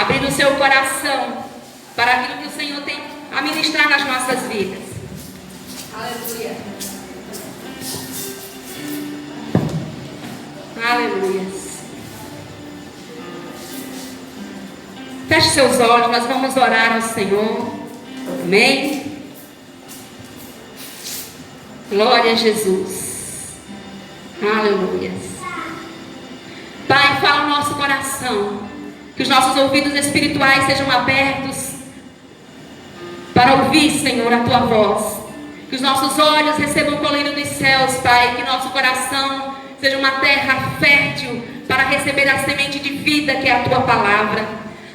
abrindo o seu coração para aquilo que o Senhor tem a ministrar nas nossas vidas. Aleluia. Aleluia. Feche seus olhos, nós vamos orar ao Senhor. Amém. Glória a Jesus. Aleluia. Pai, fala o nosso coração. Que os nossos ouvidos espirituais sejam abertos para ouvir, Senhor, a Tua voz. Que os nossos olhos recebam o colírio dos céus, Pai. Que nosso coração seja uma terra fértil para receber a semente de vida que é a Tua palavra.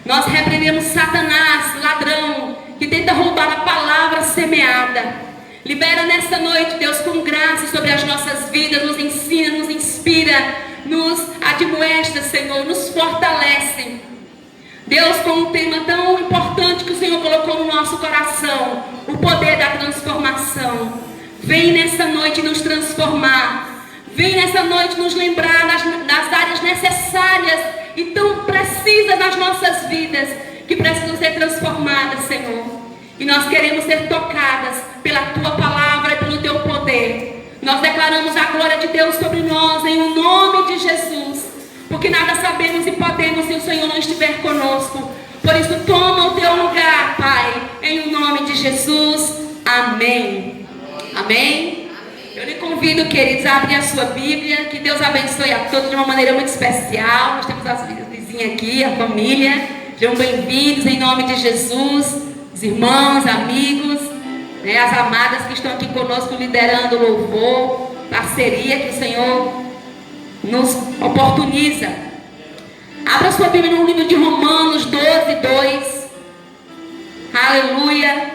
Nós repreendemos Satanás, ladrão, que tenta roubar a palavra semeada. Libera nessa noite, Deus, com graça sobre as nossas vidas. Nos ensina, nos inspira, nos admoesta, Senhor, nos fortalece. Deus, com um tema tão importante que o Senhor colocou no nosso coração, o poder da transformação. Vem nessa noite nos transformar. Vem nessa noite nos lembrar das áreas necessárias e tão precisas nas nossas vidas, que precisam ser transformadas, Senhor. E nós queremos ser tocadas pela Tua palavra e pelo Teu poder. Nós declaramos a glória de Deus sobre nós, em o nome de Jesus. Porque nada sabemos e podemos se o Senhor não estiver conosco. Por isso, toma o Teu lugar, Pai, em o nome de Jesus. Amém. Amém. Eu lhe convido, queridos, a abrir a sua Bíblia. Que Deus abençoe a todos de uma maneira muito especial. Nós temos as vizinhas aqui, a família. Sejam bem-vindos em nome de Jesus. Os irmãos, amigos, né, as amadas que estão aqui conosco liderando o louvor, parceria que o Senhor nos oportuniza. Abra sua Bíblia no livro de Romanos 12:2. Aleluia.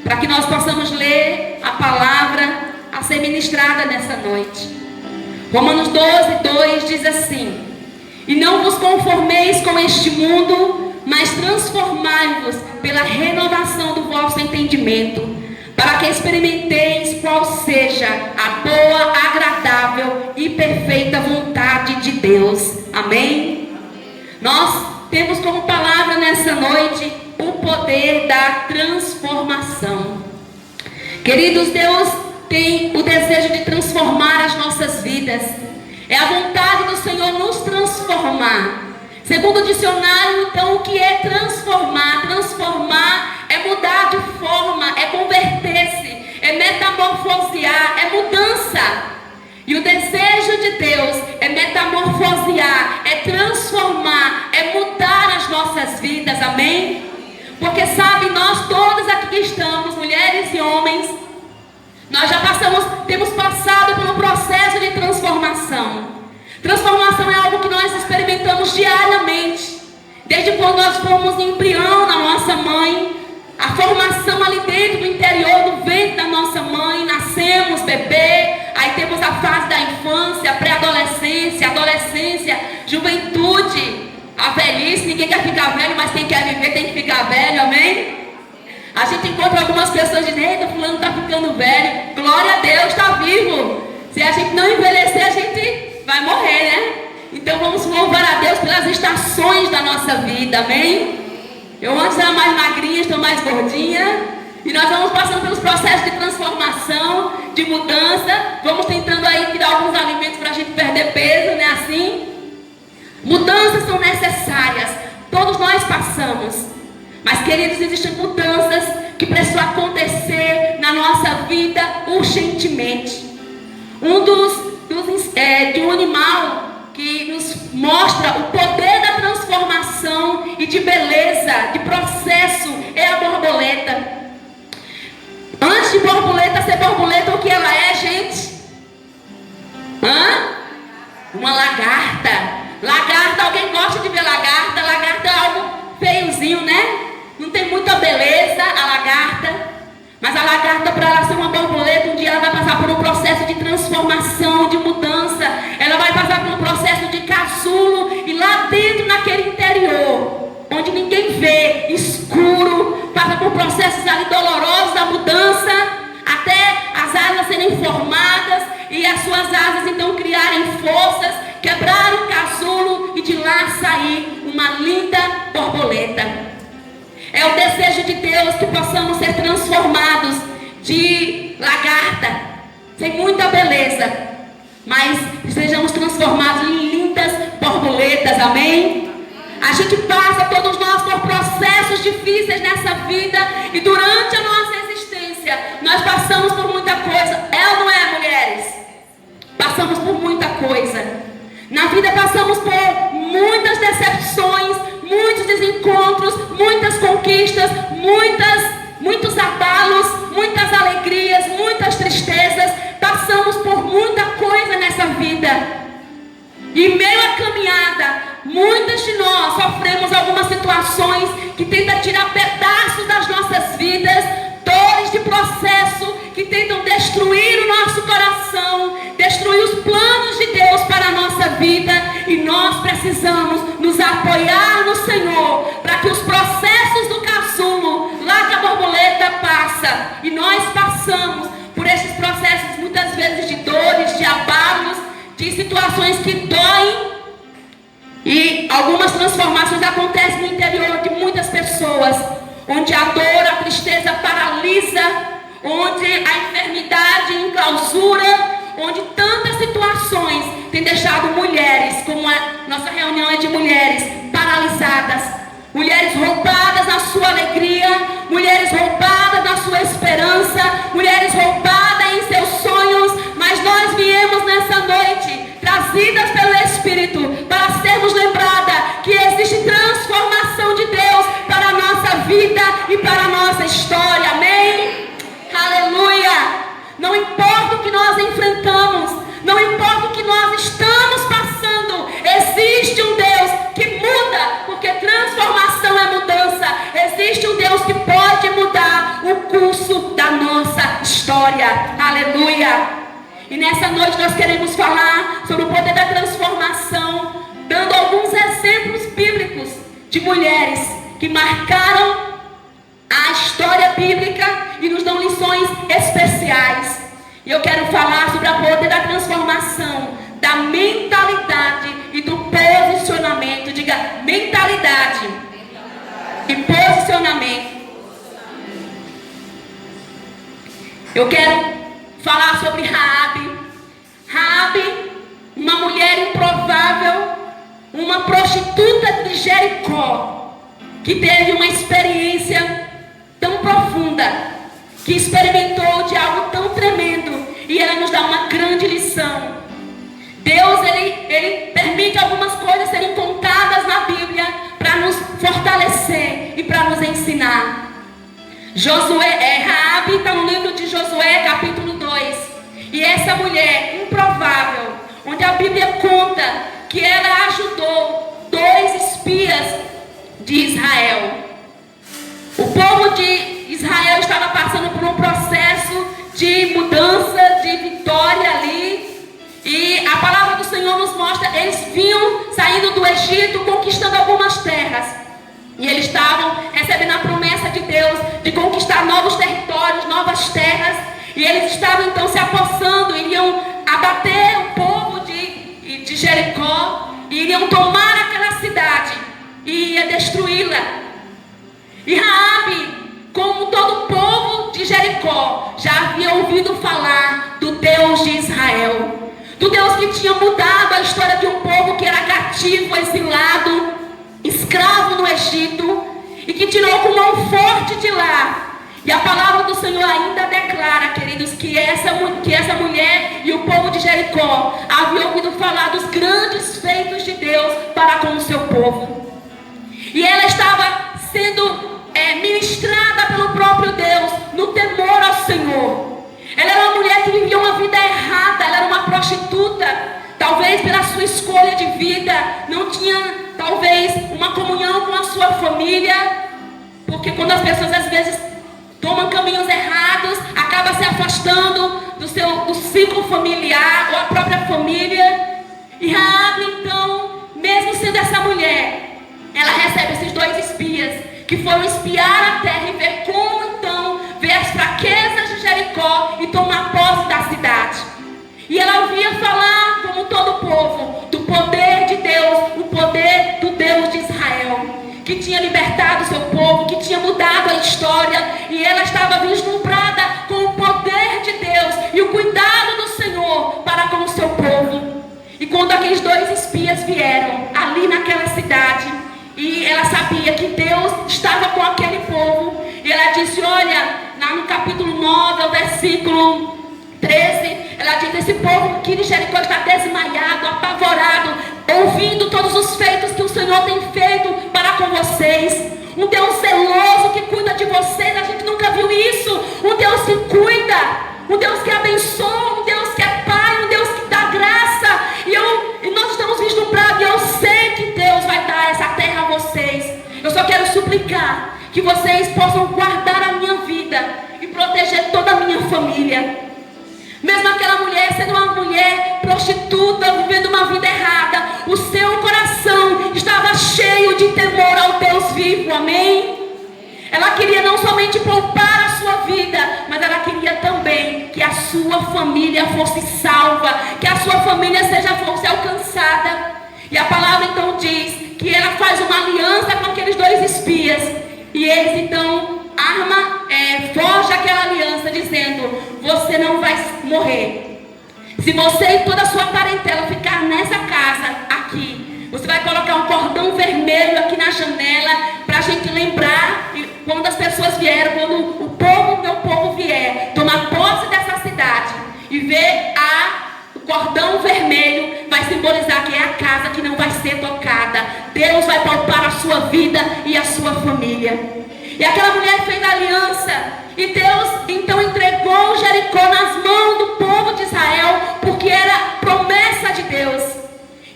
Para que nós possamos ler a palavra a ser ministrada nessa noite. Romanos 12:2 diz assim: e não vos conformeis com este mundo, mas transformai-vos pela renovação do vosso entendimento, para que experimenteis qual seja a boa, agradável e perfeita vontade de Deus. Amém? Nós temos como palavra nessa noite o poder da transformação. Queridos, Deus tem o desejo de transformar as nossas vidas. É a vontade do Senhor nos transformar. Segundo o dicionário, então, o que é transformar? Transformar é mudar de forma, é converter-se, é metamorfosear, é mudança. E o desejo de Deus é metamorfosear, é transformar, é mudar as nossas vidas, amém? Porque sabe, nós todas aqui que estamos, mulheres e homens, nós já temos passado por um processo de transformação. Transformação é algo que nós experimentamos diariamente. Desde quando nós fomos embrião na nossa mãe, a formação ali dentro do interior do ventre da nossa mãe, nascemos bebê, aí temos a fase da infância, pré-adolescência, adolescência, juventude, a velhice. Ninguém quer ficar velho, mas quem quer viver tem que ficar velho, amém? A gente encontra algumas pessoas dizendo: eita, fulano está ficando velho. Glória a Deus, está vivo. Se a gente não envelhecer, a gente vai morrer, né? Então vamos louvar a Deus pelas estações da nossa vida, amém? Eu antes era mais magrinha, estou mais gordinha. E nós vamos passando pelos processos de transformação, de mudança. Vamos tentando aí tirar alguns alimentos para a gente perder peso, né? Assim. Mudanças são necessárias. Todos nós passamos. Mas, queridos, existem mudanças que precisam acontecer na nossa vida urgentemente. De um animal que nos mostra o poder da transformação e de beleza, de processo, é a borboleta. Antes de borboleta ser borboleta, o que ela é, gente? Uma lagarta. Lagarta, alguém gosta de ver lagarta? Lagarta é algo feiozinho, né? Não tem muita beleza a lagarta. Mas a lagarta, para ela ser uma borboleta, um dia ela vai passar por um processo de transformação, de mudança. Ela vai passar por um processo de casulo. E lá dentro, naquele interior, onde ninguém vê, escuro, passa por processos ali dolorosos da mudança, até as asas serem formadas e as suas asas então criarem forças, quebrar o casulo e de lá sair uma linda borboleta. desejo de Deus que possamos ser transformados de lagarta, sem muita beleza, mas sejamos transformados em lindas borboletas, amém? A gente passa, todos nós, por processos difíceis nessa vida, e durante a nossa existência, nós passamos por muita coisa. É ou não é, mulheres? Passamos por muita coisa. Na vida passamos por muitas decepções, muitos desencontros, muitas conquistas, muitos abalos, muitas alegrias, muitas tristezas. Passamos por muita coisa nessa vida. E em meio à caminhada, muitas de nós sofremos algumas situações que tentam tirar pedaços das nossas vidas, dores de processo que tentam destruir o nosso coração, destruir os planos de Deus para a nossa vida. E nós precisamos nos apoiar no Senhor para que os processos do casulo, lá que a borboleta passa, e nós passamos por esses processos muitas vezes de dores, de abalos, de situações que doem, e algumas transformações acontecem no interior de muitas pessoas, onde a dor, a tristeza paralisa, onde a enfermidade enclausura, onde tantas situações têm deixado mulheres, como a nossa reunião é de mulheres, paralisadas, mulheres roubadas na sua alegria, mulheres roubadas na sua esperança, mulheres roubadas em seus sonhos. Mas nós viemos nessa noite, trazidas pelo Espírito, para sermos lembradas que existe transformação de Deus para a nossa vida e para a nossa história, amém? Aleluia! Não importa o que nós enfrentamos, não importa o que nós estamos passando, existe um Deus que muda, porque transformação é mudança. Existe um Deus que pode mudar o curso da nossa história, aleluia! E nessa noite nós queremos falar sobre o poder da transformação, dando alguns exemplos bíblicos de mulheres que marcaram a história bíblica e nos dão lições especiais. E eu quero falar sobre o poder da transformação, da mentalidade e do posicionamento. Diga mentalidade e posicionamento. Eu quero falar sobre Raabe. Raabe, uma mulher improvável, uma prostituta de Jericó, que teve uma experiência tão profunda, que experimentou de algo tão tremendo, e ela nos dá uma grande lição. Deus, ele permite algumas coisas serem contadas na Bíblia para nos fortalecer e para nos ensinar. Raabe está no livro de Josué, capítulo 2. E essa mulher improvável, onde a Bíblia conta que ela ajudou 2 espias de Israel. O povo de Israel estava passando por um processo de mudança, de vitória ali. E a palavra do Senhor nos mostra, eles vinham saindo do Egito, conquistando algumas terras. E eles estavam recebendo a promessa de Deus de conquistar novos territórios, novas terras. E eles estavam então se apossando, iriam abater o povo de Jericó, e iriam tomar aquela cidade e ia destruí-la. E Raabe, como todo o povo de Jericó, já havia ouvido falar do Deus de Israel, do Deus que tinha mudado a história de um povo que era cativo, exilado, escravo no Egito, e que tirou com mão forte de lá. E a palavra do Senhor ainda declara, queridos, que essa mulher e o povo de Jericó haviam ouvido falar dos grandes feitos de Deus para com o seu povo. E ela estava sendo ministrada pelo próprio Deus no temor ao Senhor. Ela era uma mulher que vivia uma vida errada, ela era uma prostituta, talvez pela sua escolha de vida, não tinha talvez uma comunhão com a sua família, porque quando as pessoas às vezes tomam caminhos errados, acaba se afastando do ciclo familiar ou a própria família. E Raabe, então, mesmo sendo essa mulher, ela recebe esses 2 espias que foram espiar a terra e ver como então ver as fraquezas de Jericó e tomar posse da cidade. E ela ouvia falar, como todo o povo, do poder de Deus, o poder do Deus de Israel, que tinha libertado o seu povo, que tinha mudado a história, e ela estava vislumbrada com o poder de Deus e o cuidado do Senhor para com o seu povo. E quando aqueles 2 espias vieram ali naquela cidade, e ela sabia que Deus estava com aquele povo, e ela disse, olha, lá no capítulo 9, ao versículo 13, ela diz, esse povo aqui de Jericó está desmaiado, apavorado, ouvindo todos os feitos que o Senhor tem feito para com vocês. Um Deus zeloso que cuida de vocês, a gente nunca viu isso. Um Deus que cuida, um Deus que abençoa, um Deus que é Pai, um Deus que dá graça. E nós estamos vislumbrados, e eu sei que Deus vai dar essa terra a vocês. Eu só quero suplicar que vocês possam guardar a minha vida e proteger toda a minha família. Mesmo aquela mulher sendo uma mulher prostituta, vivendo uma vida errada, o seu coração estava cheio de temor ao Deus vivo, amém? Ela queria não somente poupar a sua vida, mas ela queria também que a sua família fosse salva, que a sua família fosse alcançada. E a palavra então diz que ela faz uma aliança com aqueles 2 espias, e eles então forja aquela aliança dizendo, você não vai morrer. Se você e toda a sua parentela ficar nessa casa aqui, você vai colocar um cordão vermelho aqui na janela, para a gente lembrar, quando as pessoas vieram, quando o meu povo vier tomar posse dessa cidade e ver o cordão vermelho, vai simbolizar que é a casa que não vai ser tocada. Deus vai poupar a sua vida e a sua família. E aquela mulher fez a aliança, e Deus então entregou Jericó nas mãos do povo de Israel, porque era promessa de Deus.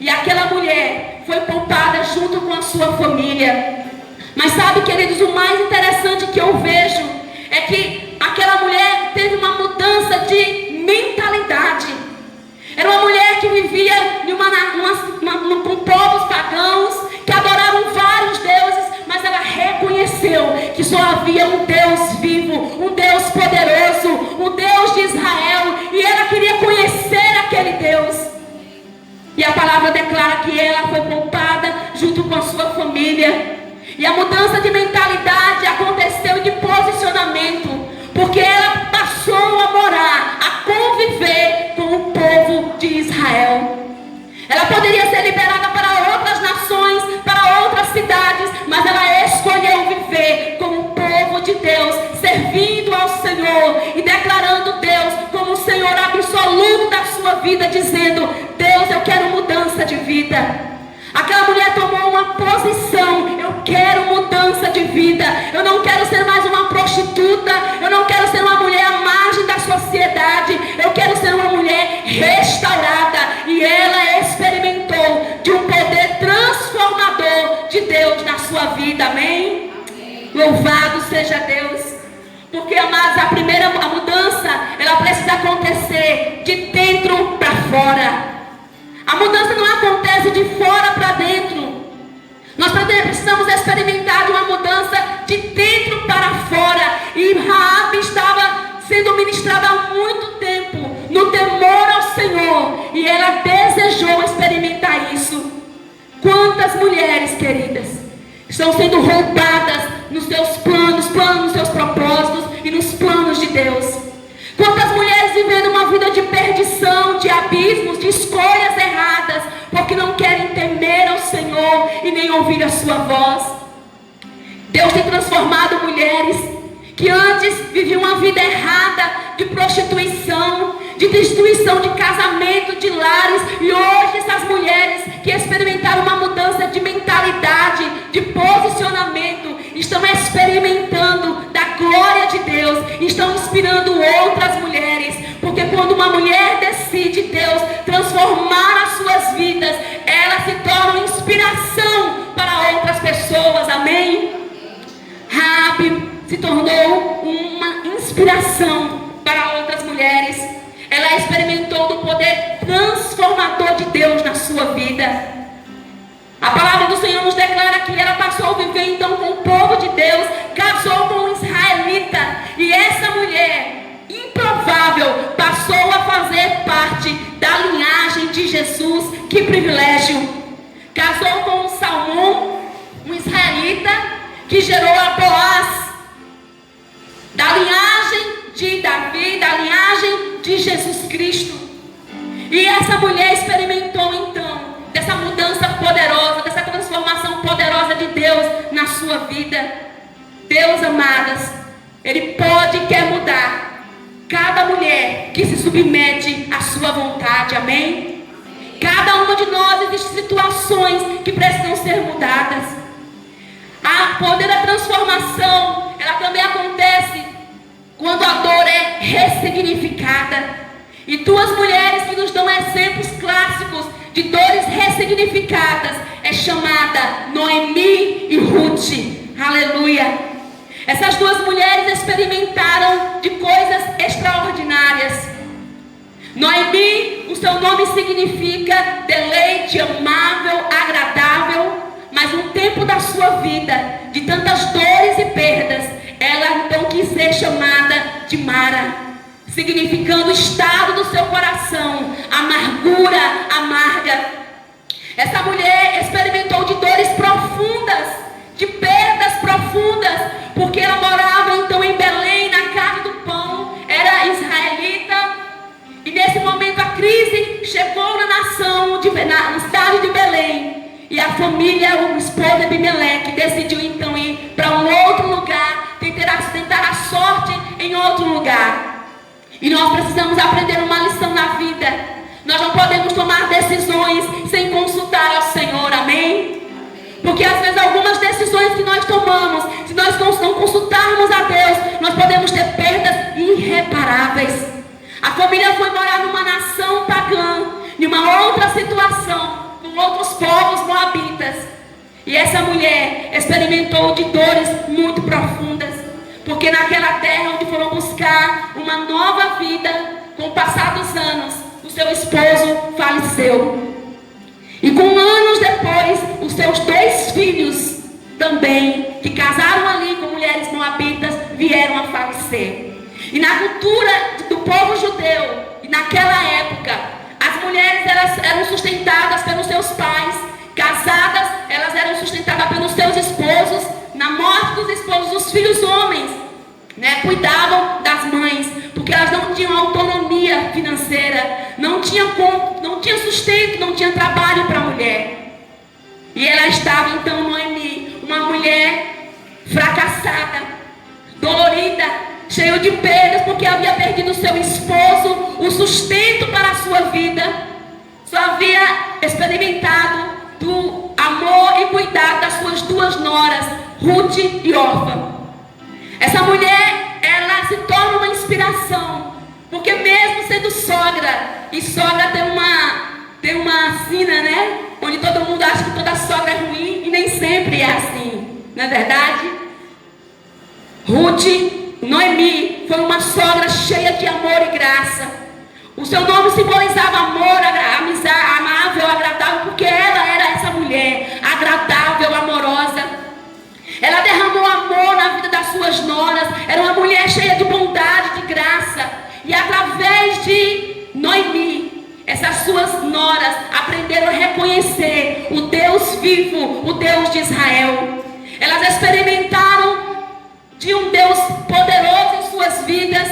E aquela mulher foi poupada junto com a sua família. Mas sabe, queridos, o mais interessante que eu vejo é que aquela mulher teve uma mudança de mentalidade. Era uma mulher que vivia com povos pagãos, que adoravam vários deuses, mas ela reconheceu que só havia um Deus vivo, um Deus poderoso, um Deus de Israel, e ela queria conhecer aquele Deus. E a palavra declara que ela foi poupada junto com a sua família. E a mudança de mentalidade aconteceu, de posicionamento, porque ela passou a morar, a conviver com o povo de Israel. Ela poderia ser liberada para outras nações, para outras cidades, mas ela escolheu viver com o povo de Deus, servindo ao Senhor e declarando Deus como o Senhor absoluto da sua vida, dizendo, Deus, eu quero mudança de vida. Aquela mulher tomou uma posição, eu quero mudança de vida, eu não quero ser mais uma prostituta, eu não quero ser uma mulher à margem da sociedade, eu quero ser uma mulher restaurada. E ela experimentou de um poder transformador de Deus na sua vida, amém? Louvado seja Deus. Porque, amados, a mudança, ela precisa acontecer de dentro para fora. A mudança não acontece de fora para dentro. Nós precisamos experimentar de uma mudança de dentro para fora. E Raabe estava sendo ministrada há muito tempo no temor ao Senhor, e ela desejou experimentar isso. Quantas mulheres, queridas, estão sendo roubadas nos seus planos, nos seus propósitos e nos planos de Deus? Quantas mulheres vivendo uma vida de perdição, de abismos, de escolhas erradas, porque não querem temer ao Senhor e nem ouvir a sua voz? Deus tem transformado mulheres que antes viviam uma vida errada, de prostituição, de destruição de casamento, de lares, e hoje essas mulheres que experimentaram uma mudança de mentalidade, de posicionamento, estão experimentando da glória de Deus, estão inspirando outras mulheres, porque quando uma mulher decide, Deus, transformar as suas vidas, ela se torna uma inspiração para outras pessoas, amém? Raabe se tornou uma inspiração para outras mulheres. Ela experimentou do poder transformador de Deus na sua vida. A palavra do Senhor nos declara que ela passou a viver então com o povo de Deus, casou com um israelita, e essa mulher improvável passou a fazer parte da linhagem de Jesus. Que privilégio! Casou com um Salmão, um israelita, que gerou a Boaz, da linhagem de Davi, da linhagem de Jesus Cristo. E essa mulher experimentou então dessa mudança poderosa, dessa transformação poderosa de Deus na sua vida. Deus, amadas, Ele pode e quer mudar cada mulher que se submete à sua vontade, amém? Cada uma de nós existem situações que precisam ser mudadas. A poder da transformação, ela também acontece quando a dor é ressignificada. E duas mulheres que nos dão exemplos clássicos de dores ressignificadas é chamada Noemi e Ruth. Aleluia! Essas duas mulheres experimentaram de coisas extraordinárias. Noemi, o seu nome significa deleite, amável, agradável. Mas no tempo da sua vida, de tantas dores e perdas, ela então quis ser chamada de Mara, significando o estado do seu coração, amargura, amarga. Essa mulher experimentou de dores profundas, de perdas profundas, porque ela morava então em Belém, na casa do pão, era israelita. E nesse momento a crise chegou na nação, na cidade de Belém. E a família, o esposo de Abimeleque, decidiu então ir para um outro lugar, tentar a sorte em outro lugar. E nós precisamos aprender uma lição na vida. Nós não podemos tomar decisões sem consultar ao Senhor, amém? Porque às vezes algumas decisões que nós tomamos, se nós não consultarmos a Deus, nós podemos ter perdas irreparáveis. A família foi morar numa nação pagã, em uma outra situação, com outros povos moabitas. E essa mulher experimentou de dores muito profundas, porque naquela terra onde foram buscar uma nova vida, com o passar dos anos, o seu esposo faleceu. E com anos depois, os seus 2 filhos também, que casaram ali com mulheres moabitas, vieram a falecer. E na cultura do povo judeu, e naquela época, as mulheres eram sustentadas pelos seus pais. Casadas, elas eram sustentadas pelos seus esposos. Na morte dos esposos, os filhos homens, cuidavam das mães, porque elas não tinham autonomia financeira, não tinha sustento, não tinha trabalho para a mulher. E ela estava então, Noemi, uma mulher fracassada, dolorida, cheia de perdas, porque havia perdido seu esposo, o sustento para a sua vida. Só havia experimentado do amor e cuidado das suas 2 noras, Ruth e Orfa. Essa mulher, ela se torna uma inspiração, porque mesmo sendo sogra, e sogra tem uma sina, onde todo mundo acha que toda sogra é ruim, e nem sempre é assim, não é verdade? Noemi foi uma sogra cheia de amor e graça. O seu nome simbolizava amor, amizade, amável, agradável, porque ela era essa mulher agradável, amorosa. Ela derramou amor na vida das suas noras. Era uma mulher cheia de bondade, de graça. E através de Noemi, essas suas noras aprenderam a reconhecer o Deus vivo, o Deus de Israel. Elas experimentaram de um Deus poderoso em suas vidas.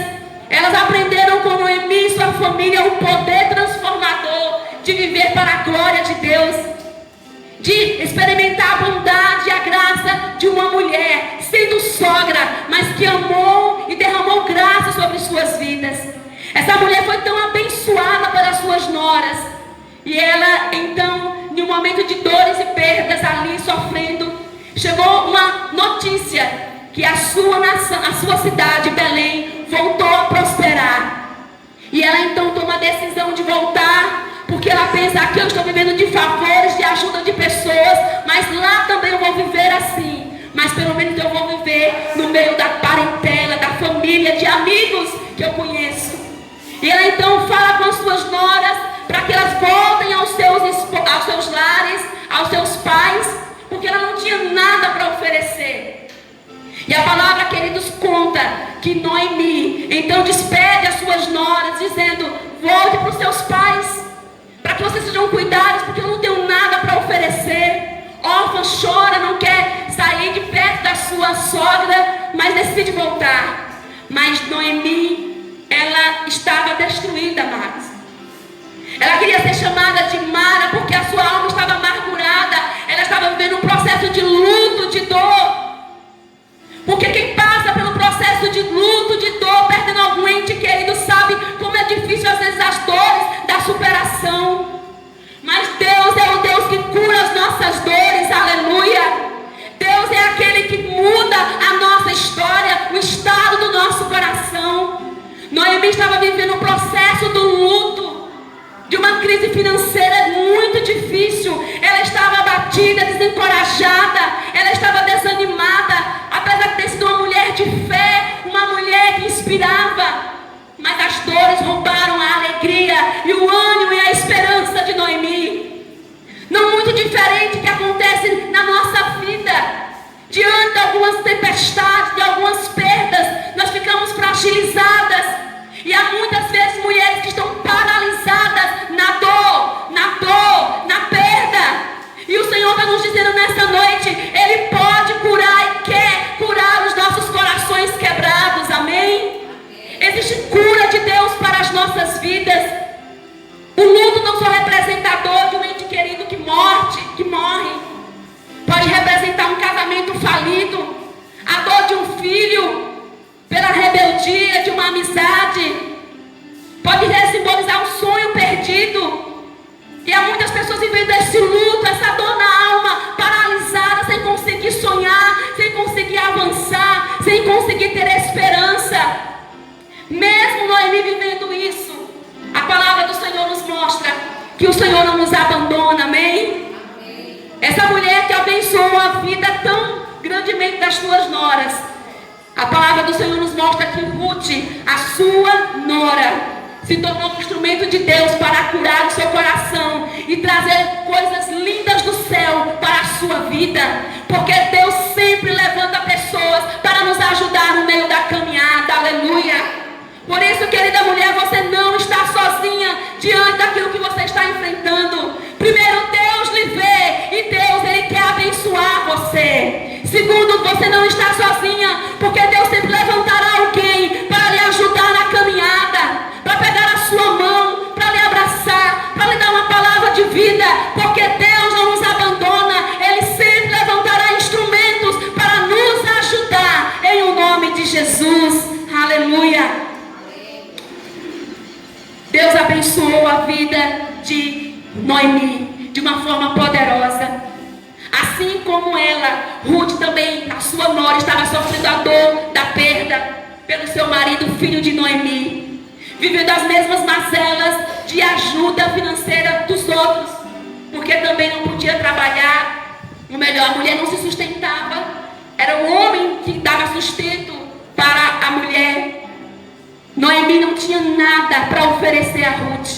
Elas aprenderam com Noemi e sua família o poder transformador de viver para a glória de Deus, de experimentar a bondade e a graça de uma mulher, sendo sogra, mas que amou e derramou graça sobre suas vidas. Essa mulher foi tão abençoada pelas suas noras, e ela então, em um momento de dores e perdas ali, sofrendo, chegou uma notícia que a sua nação, a sua cidade, Belém, voltou a prosperar. E ela então toma a decisão de voltar, porque ela pensa: aqui eu estou vivendo de favores, de ajuda de pessoas, mas lá também eu vou viver assim. Mas pelo menos eu vou viver no meio da parentela, da família, de amigos que eu conheço. E ela então fala com as suas noras para que elas voltem aos seus lares, aos seus pais, porque ela não tinha nada para oferecer. E a palavra, queridos, conta que Noemi então despede as suas noras, dizendo: volte para os seus pais, para que vocês sejam cuidados, porque eu não tenho nada para oferecer. Órfã chora, não quer sair de perto decide voltar. Mas Noemi, ela estava destruída, amados. Ela queria ser chamada de Mara porque a sua alma estava amargurada. Ela estava vivendo um processo de luto, de dor. Porque quem passa pelo processo de luto, de dor, perdendo algum ente querido, sabe como é difícil às vezes as dores da superação. Mas Deus é o Deus que cura as nossas dores, aleluia. Deus é aquele que muda a nossa história, o estado do nosso coração. Noemi estava vivendo um processo do luto, de uma crise financeira muito difícil. Ela estava abatida, desencorajada, ela estava desanimada, apesar de ter sido uma mulher de fé, uma mulher que inspirava. Mas as dores roubaram a alegria e o ânimo e a esperança de Noemi. Não muito diferente que acontece na nossa vida. Diante de algumas tempestades, de algumas perdas, nós ficamos fragilizadas. E há muitas vezes mulheres que estão paralisadas na dor, na perda. E o Senhor está nos dizendo nessa noite, Ele pode curar e quer curar os nossos corações quebrados, amém? Existe cura de Deus para as nossas vidas. O luto não só representa a dor de um ente querido que morre. Pode representar um casamento falido, a dor de um filho pela rebeldia de uma amizade. Pode simbolizar um sonho perdido. E há muitas pessoas vivendo esse luto, essa dor na alma, paralisada, sem conseguir sonhar, sem conseguir avançar, sem conseguir ter esperança. Mesmo Noemi vivendo isso, a palavra do Senhor nos mostra que o Senhor não nos abandona, amém? Essa mulher que abençoou a vida tão grandemente das suas noras, a palavra do Senhor nos mostra que Ruth, a sua nora, se tornou um instrumento de Deus para curar o seu coração e trazer coisas lindas do céu para a sua vida. Porque Deus sempre levanta pessoas para nos ajudar no meio da caminhada, aleluia. Por isso, querida mulher, você não está sozinha diante daquilo que você está enfrentando. Primeiro, Deus lhe vê e Deus, Ele quer abençoar você. Segundo, você não está sozinha, porque Deus sempre levantará alguém para lhe ajudar na caminhada, para pegar a sua mão, para lhe abraçar, para lhe dar uma palavra de vida, porque Deus não nos abandona. Ele sempre levantará instrumentos para nos ajudar, em o nome de Jesus, aleluia. Deus abençoou a vida de Noemi de uma forma poderosa. Assim como ela, Ruth também, a sua nora, estava sofrendo a dor da perda pelo seu marido, filho de Noemi, vivendo as mesmas mazelas de ajuda financeira dos outros, porque também não podia trabalhar. Ou melhor, a mulher não se sustentava, era o homem que dava sustento para a mulher. Noemi não tinha nada para oferecer a Ruth,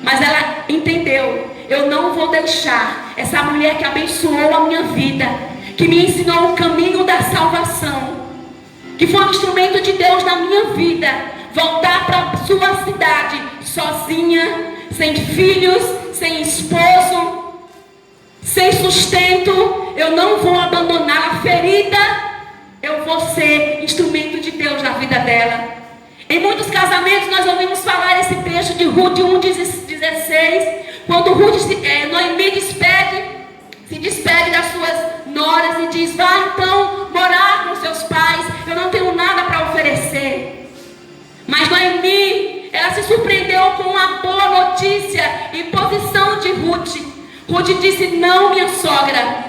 mas ela entendeu: eu não vou deixar essa mulher que abençoou a minha vida, que me ensinou o caminho da salvação, que foi um instrumento de Deus na minha vida, voltar para a sua cidade sozinha, sem filhos, sem esposo, sem sustento. Eu não vou abandoná-la ferida, eu vou ser instrumento de Deus na vida dela. Em muitos casamentos nós ouvimos falar esse texto de Ruth 1,16, quando Noemi se despede das suas noras e diz: vá então morar com seus pais, eu não tenho nada para oferecer. Mas Noemi, ela se surpreendeu com a boa notícia e posição de Ruth. Ruth disse: não, minha sogra,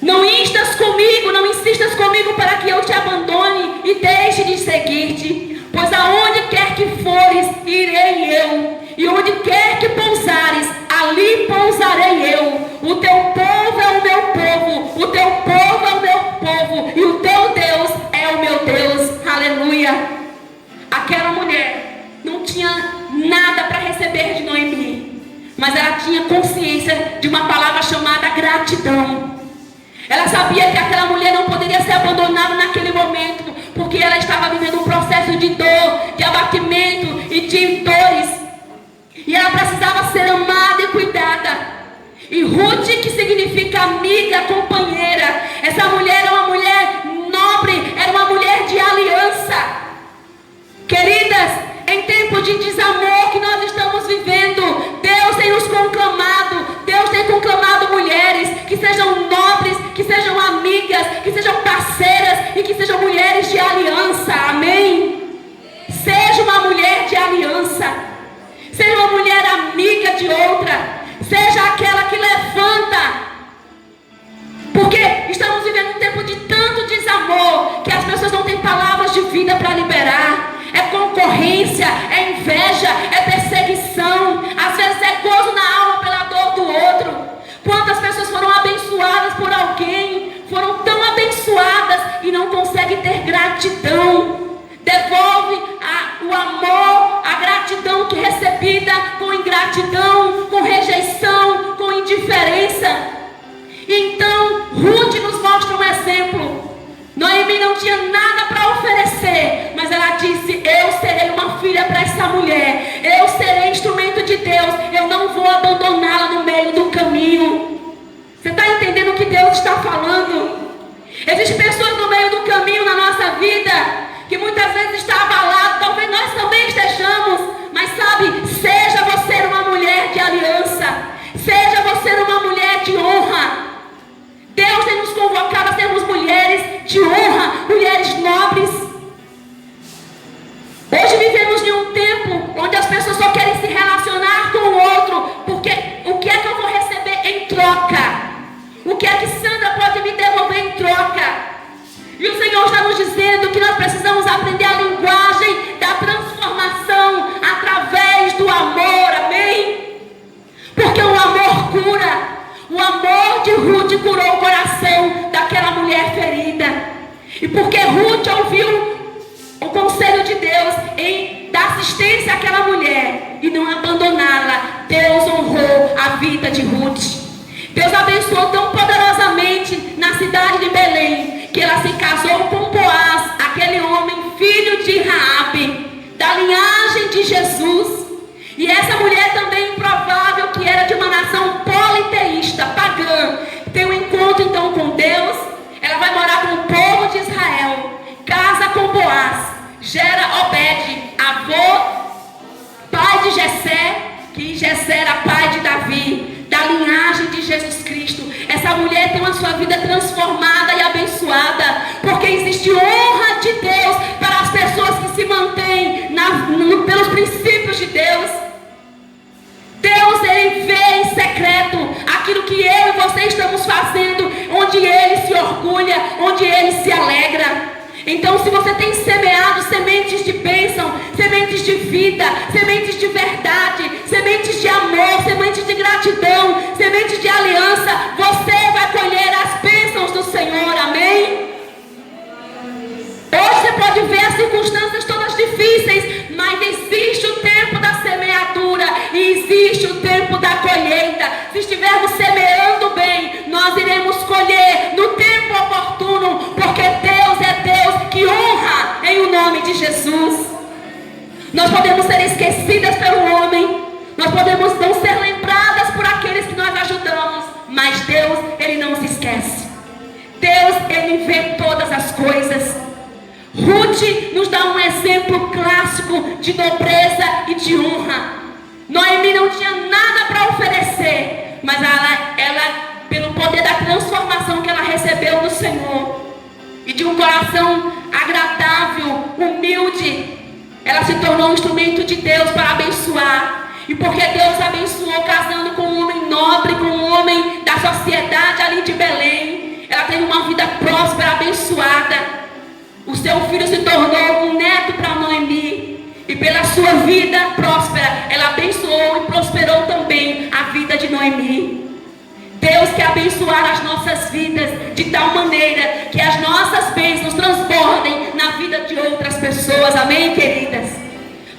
não instas comigo, não insistas comigo para que eu te abandone e deixe de seguir-te. Pois aonde quer que fores, irei eu, e onde quer que pousares, ali pousarei eu. O teu povo é o meu povo, o teu povo é o meu povo, e o teu Deus é o meu Deus, aleluia. Aquela mulher não tinha nada para receber de Noemi, mas ela tinha consciência de uma palavra chamada gratidão. Ela sabia que aquela mulher não poderia ser abandonada naquele momento, porque ela estava vivendo um processo de dor, de abatimento e de dores. E ela precisava ser amada e cuidada. E Ruth, que significa amiga, companheira. Essa mulher era uma mulher nobre, era uma mulher e que sejam mulheres de aliança, amém? Seja uma mulher de aliança, seja uma mulher amiga de outra, seja aquela que levanta. Porque estamos vivendo um tempo de tanto desamor que as pessoas não têm palavras de vida para liberar. É concorrência, é inveja, é perseguição. Às vezes é gozo na alma pela dor do outro. Quantas pessoas foram abençoadas por alguém, foram tão abençoadas e não conseguem ter gratidão. Devolve o amor, a gratidão que é recebida com ingratidão, com rejeição, com indiferença. Então, Ruth nos mostra um exemplo. Noemi não tinha nada para oferecer, mas ela disse: eu serei uma filha para essa mulher, eu serei instrumento de Deus, eu não vou abandoná-la no meio do caminho. Você está entendendo o que Deus está falando? Existem pessoas no meio do caminho na nossa vida que muitas vezes está abalado, talvez nós também estejamos, mas sabe, seja você uma mulher de aliança, seja você uma mulher de honra. Deus tem nos convocado a sermos mulheres de honra, mulheres nobres. Hoje vivemos em um tempo onde as pessoas só querem se relacionar com o outro, porque o que é que eu vou receber em troca? O que é que Sandra pode me devolver em troca? E o Senhor está nos dizendo que nós precisamos aprender a linguagem da transformação através do amor, amém? Porque o amor cura. O amor de Ruth curou o coração daquela mulher ferida. E porque Ruth ouviu o conselho de Deus em dar assistência àquela mulher e não abandoná-la, Deus honrou a vida de Ruth. Deus abençoou tão poderosamente na cidade de Belém, que ela se casou com Boaz, aquele homem filho de Raabe, da linhagem de Jesus. E essa mulher também improvável, que era de uma nação politeísta, pagã, tem um encontro então com Deus. Ela vai morar com o povo de Israel, casa com Boaz, gera Obed, avô, pai de Jessé, que Jessé era pai de Davi, da linhagem de Jesus Cristo. Essa mulher tem uma sua vida transformada e abençoada, porque existe honra de Deus para as pessoas que se mantêm pelos princípios de Deus. Deus, Ele vê em secreto aquilo que eu e você estamos fazendo, onde Ele se orgulha, onde Ele se alegra. Então, se você tem semeado sementes de bênção, sementes de vida, sementes de verdade, sementes de amor, sementes de gratidão, sementes de aliança, você vai colher as bênçãos do Senhor, amém? Hoje você pode ver as circunstâncias todas difíceis, mas existe o tempo da semeadura e existe o tempo da colheita. Se estivermos semeando bem, nós iremos colher no tempo oportuno, porque Deus é Deus que honra em o nome de Jesus. Nós podemos ser esquecidas pelo homem, nós podemos não ser lembradas por aqueles que nós ajudamos, mas Deus, Ele não se esquece. Deus, Ele vê todas as coisas. Ruth nos dá um exemplo clássico de nobreza e de honra. Noemi não tinha nada para oferecer, mas ela, pelo poder da transformação que ela recebeu do Senhor, e de um coração agradável, humilde, ela se tornou um instrumento de Deus para abençoar. E porque Deus abençoou casando com um homem nobre, com um homem da sociedade ali de Belém, ela teve uma vida próspera, abençoada. O seu filho se tornou um neto para Noemi. E pela sua vida próspera, ela abençoou e prosperou também a vida de Noemi. Deus quer abençoar as nossas vidas de tal maneira que as nossas bênçãos transbordem na vida de outras pessoas. Amém, queridas?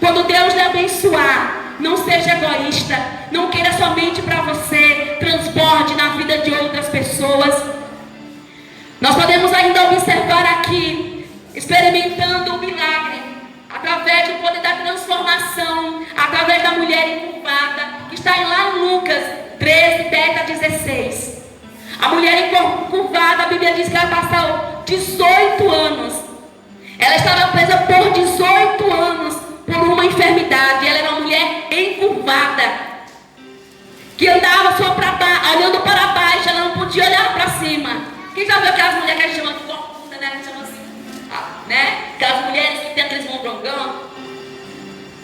Quando Deus lhe abençoar, não seja egoísta. Não queira somente para você. Transborde na vida de outras pessoas. Nós podemos ainda observar aqui, experimentando o milagre, através do poder da transformação, através da mulher encurvada, que está lá em Lucas 13, 10 a 16. A mulher encurvada, a Bíblia diz que ela passou 18 anos. Ela estava presa por 18 anos por uma enfermidade. Ela era uma mulher encurvada, que andava só para baixo, olhando para baixo. Ela não podia olhar para cima. Quem já viu aquelas mulheres que a gente chama de corcunda, né? A gente chama assim. né? Aquelas mulheres que tem aqueles mondrongão.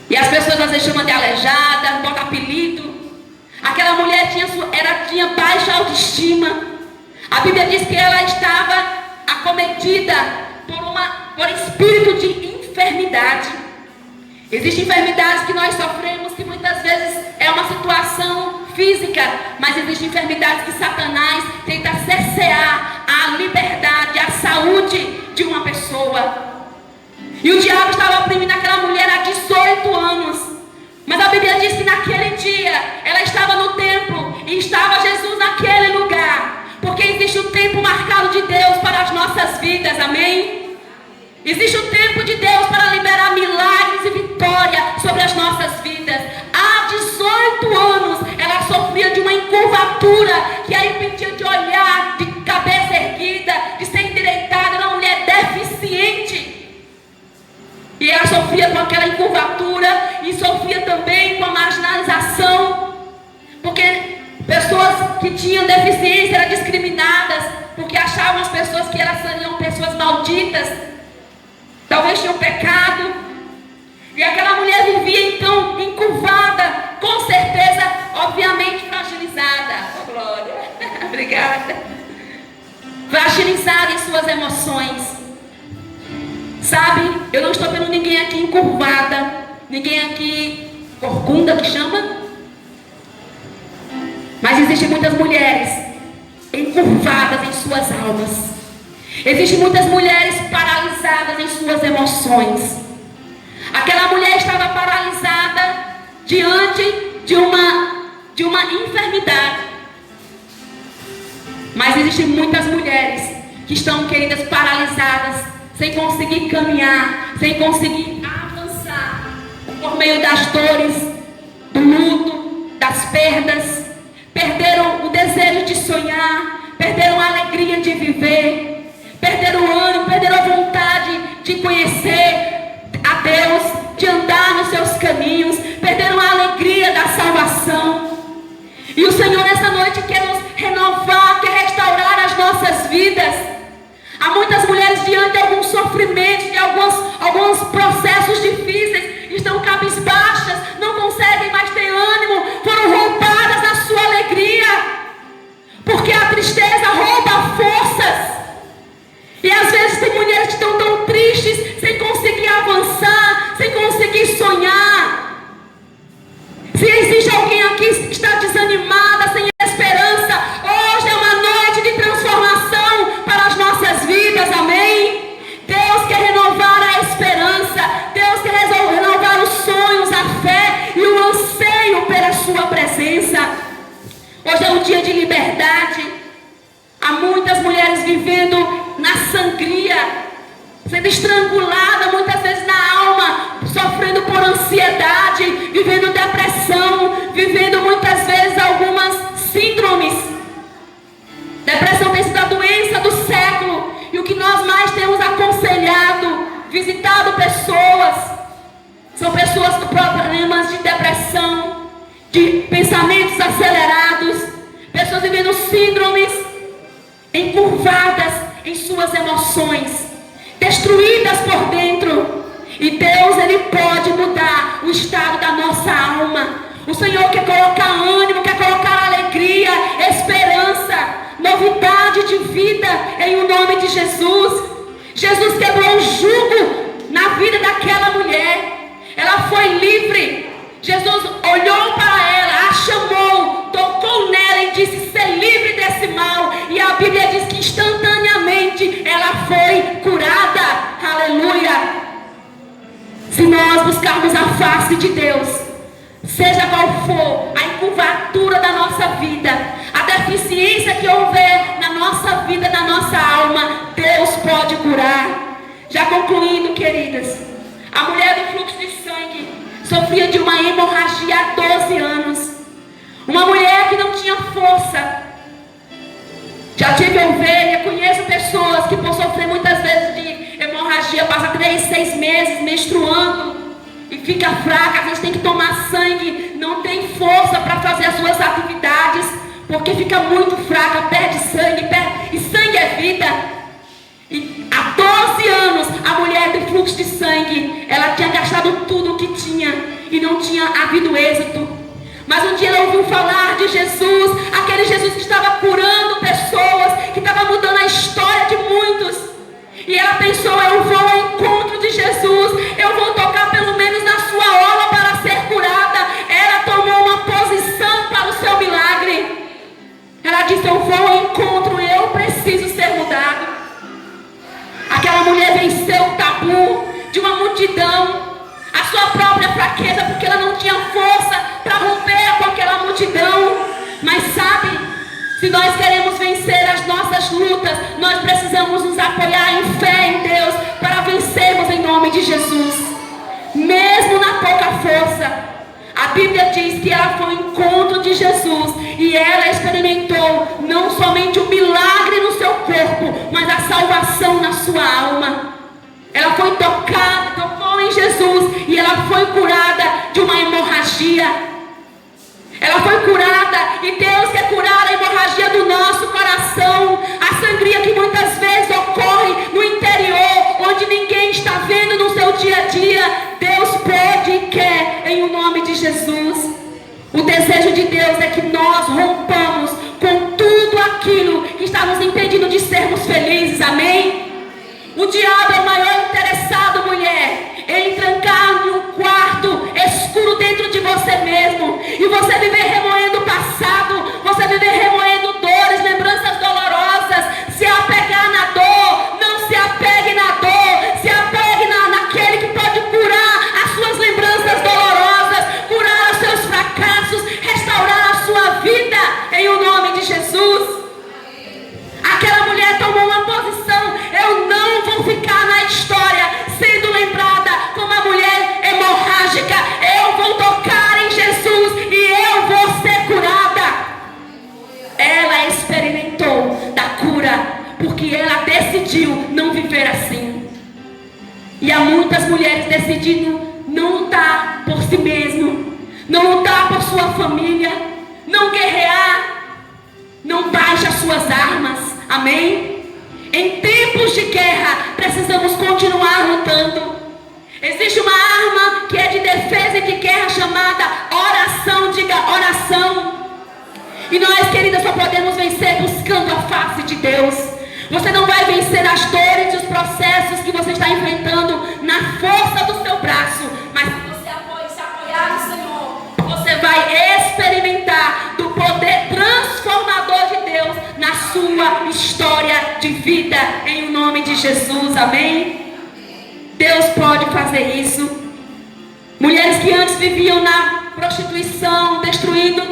E as pessoas às vezes chamam de aleijada, botam apelido. Aquela mulher tinha baixa autoestima. A Bíblia diz que ela estava acometida por espírito de enfermidade. Existem enfermidades que nós sofremos que muitas vezes é uma situação física, mas existem enfermidades que Satanás tenta cercear a liberdade, a saúde de uma pessoa. E o diabo estava oprimindo aquela mulher há 18 anos. Mas a Bíblia diz que naquele dia ela estava no templo e estava Jesus naquele lugar. Porque existe um tempo marcado de Deus para as nossas vidas, amém? Existe um tempo de Deus para liberar milagres e vitória sobre as nossas vidas. Há 18 anos ela sofria de uma encurvatura que a impedia de olhar, de cabeça erguida, de ser endireitada. Era uma mulher deficiente. E ela sofria com aquela encurvatura e sofria também com a marginalização. Porque pessoas que tinham deficiência eram discriminadas, porque achavam as pessoas que elas seriam pessoas malditas. Talvez tinham pecado. E aquela mulher vivia então encurvada, com certeza, obviamente fragilizada. Oh, glória. Obrigada. Fragilizada em suas emoções. Sabe, eu não estou vendo ninguém aqui encurvada, ninguém aqui corcunda que chama. Mas existem muitas mulheres encurvadas em suas almas. Existem muitas mulheres paralisadas em suas emoções. Aquela mulher estava paralisada diante de uma enfermidade. Mas existem muitas mulheres que estão, queridas, paralisadas, sem conseguir caminhar, sem conseguir avançar, por meio das dores, do luto, das perdas. Perderam o desejo de sonhar, perderam a alegria de viver, perderam o ânimo, perderam a vontade de conhecer a Deus, de andar nos seus caminhos, perderam a alegria da salvação. E o Senhor nessa noite quer nos renovar, quer restaurar as nossas vidas. Há muitas mulheres diante de alguns sofrimentos, de alguns processos difíceis, estão cabisbaixas, não conseguem mais ter ânimo, foram roubadas da sua alegria, porque a tristeza rouba forças. E às vezes tem mulheres que estão tão tristes, sem conseguir avançar, sem conseguir sonhar. Se existe alguém aqui que está desanimada, sem esperança, hoje é uma noite de transformação para as nossas vidas, amém? Deus quer renovar a esperança, Deus quer renovar os sonhos, a fé e o anseio pela sua presença. Hoje é um dia de liberdade. Há muitas mulheres vivendo na sangria, sendo estrangulada muitas vezes na alma, sofrendo por ansiedade, vivendo depressão, vivendo muitas vezes algumas síndromes. Depressão tem sido a doença do século, e o que nós mais temos aconselhado, visitado pessoas, são pessoas com problemas de depressão, de pensamentos acelerados, pessoas vivendo síndromes, encurvadas em suas emoções, destruídas por dentro. E Deus, Ele pode mudar o estado da nossa alma. O Senhor quer colocar ânimo, quer colocar alegria, esperança, novidade de vida em o nome de Jesus. Jesus quebrou o jugo na vida daquela mulher. Ela foi livre. Jesus olhou para ela, a chamou, tocou nela e disse: ser livre desse mal. E a Bíblia diz que instantaneamente ela foi curada. Aleluia. Se nós buscarmos a face de Deus, seja qual for a encurvatura da nossa vida, a deficiência que houver na nossa vida, na nossa alma, Deus pode curar. Já concluindo, queridas, a mulher do fluxo de sangue sofria de uma hemorragia há 12 anos. Uma mulher que não tinha força. Já tive ovelha, conheço pessoas que por sofrer muitas vezes de hemorragia, passa 3, 6 meses menstruando e fica fraca, às vezes tem que tomar sangue, não tem força para fazer as suas atividades, porque fica muito fraca, perde sangue, e sangue é vida. E há 12 anos a mulher fluxo de sangue. Ela tinha gastado tudo o que tinha e não tinha havido êxito. Mas um dia ela ouviu falar de Jesus, aquele Jesus que estava curando pessoas, que estava mudando a história de muitos. E ela pensou: eu vou ao encontro de Jesus, eu vou tocar pelo menos na sua orla para ser curada. Ela tomou uma posição para o seu milagre. Ela disse: eu vou ao encontro, eu preciso ser mudado. Aquela mulher venceu o tabu de uma multidão, a sua própria fraqueza, porque ela não tinha força para romper com aquela multidão. Mas sabe, se nós queremos vencer as nossas lutas, nós precisamos nos apoiar em fé em Deus para vencermos em nome de Jesus. Mesmo na pouca força, a Bíblia diz que ela foi ao encontro de Jesus e ela experimentou não somente o milagre no seu corpo, mas a salvação na sua alma. Ela foi tocada, tocou em Jesus e ela foi curada de uma hemorragia. Ela foi curada, e Deus quer curar a hemorragia do nosso coração, a sangria que muitas vezes ocorre no interior, onde ninguém está vendo no seu dia a dia. Deus pode e quer, em o nome de Jesus. O desejo de Deus é que nós rompamos com tudo aquilo que está nos impedindo de sermos felizes, amém? O diabo é o maior interessado, mulher, em trancar em um quarto escuro dentro de você mesmo, e você viver remoendo o passado, você viver remoendo dores, lembranças dolorosas, se apegar na dor. Não se apegue na dor, se apegue naquele que pode curar as suas lembranças dolorosas, curar os seus fracassos, restaurar a sua vida, em o nome de Jesus. Aquela mulher tomou uma posição: eu não vou ficar na história sendo lembrada como a mulher hemorrágica, eu vou tocar em Jesus e eu vou ser curada. Ela experimentou da cura, porque ela decidiu não viver assim. E há muitas mulheres decidindo não lutar por si mesmo, não lutar por sua família, não guerrear, não baixa as suas armas, amém? Em tempos de guerra, precisamos continuar lutando. Existe uma arma que é de defesa e de guerra chamada oração. Diga oração. E nós, queridas, só podemos vencer buscando a face de Deus. Você não vai vencer as dores e os processos que você está enfrentando na força do seu braço, mas se você se apoiar no Senhor, você vai experimentar do poder transformador de Deus na sua história de vida, em o nome de Jesus, amém? Deus pode fazer isso. Mulheres que antes viviam na prostituição, destruindo